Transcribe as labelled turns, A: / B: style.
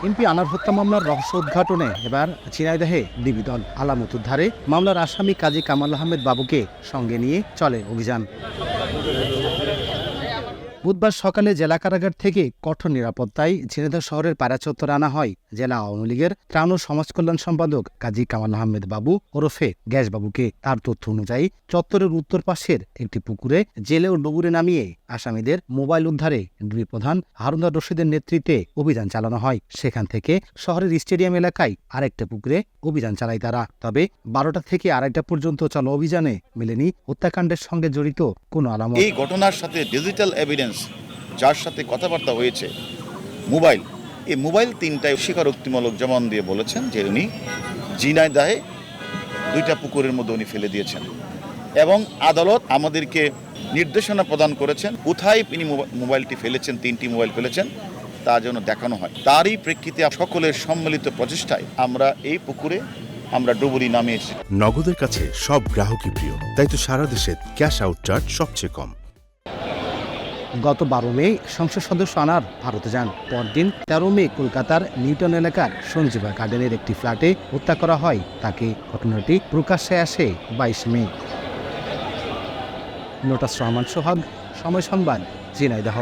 A: MP আনার হত্যা মামলার রহস্য উদ্ঘাটনে এবার ঝিনাইদহে ডিবি দল। আলামত উদ্ধারে মামলার আসামি কাজী কামাল আহমেদ বাবুকে সঙ্গে নিয়ে চলে অভিযান। বুধবার সকালে জেলা কারাগার থেকে কঠোর নিরাপত্তায় ঝিনাইদহ শহরের পায়রা চত্বরে আনা হয় জেলা আওয়ামী লীগের ত্রাণ ও সমাজ কল্যাণ সম্পাদক কাজী কামাল আহমেদ বাবু ওরফে গ্যাস বাবুকে। তার তথ্য অনুযায়ী চত্বরের উত্তর পাশের একটি পুকুরে জেলে ও ডুবুরে নামিয়ে আসামিদের মোবাইল উদ্ধারে ডিবি প্রধান হারুন রশিদের নেতৃত্বে অভিযান চালানো হয়। সেখান থেকে শহরের স্টেডিয়াম এলাকায় আরেকটা পুকুরে অভিযান চালায় তারা। তবে 12টা থেকে 2:30টা পর্যন্ত চলা অভিযানে মেলেনি হত্যাকাণ্ডের সঙ্গে জড়িত কোনো আলামত।
B: এই ঘটনার সাথে ডিজিটাল এভিডেন্স, যার সাথে কথাবার্তা হয়েছে, মোবাইল, এই মোবাইল 3টায় স্বীকারোক্তিমূলক জবান দিয়ে বলেছেন যে উনি ঝিনাইদহে 2টা পুকুরের মধ্যে উনি ফেলে দিয়েছেন এবং আদালত আমাদেরকে নির্দেশনা প্রদান করেছেন কোথায় তিনি মোবাইলটি ফেলেছেন, 3টি মোবাইল ফেলেছেন তা যেন দেখানো হয়। তারই প্রেক্ষিতে সকলের সম্মিলিত প্রচেষ্টায় আমরা এই পুকুরে ডুবুরি নামিয়েছি।
C: নগদের কাছে সব গ্রাহকই প্রিয়, তাই তো সারা দেশে ক্যাশ আউট চার্জ সবচেয়ে কম।
A: গত 12 মে সংসদ সদস্য আনার ভারতে যান। পরদিন 13 মে কলকাতার নিউটন এলাকার সঞ্জীবা গার্ডেনের একটি ফ্ল্যাটে হত্যা করা হয় তাকে। ঘটনাটি প্রকাশ্যে আসে 22 মে। লোটাস রহমান সোহাগ, সময় সংবাদ, ঝিনাইদহ।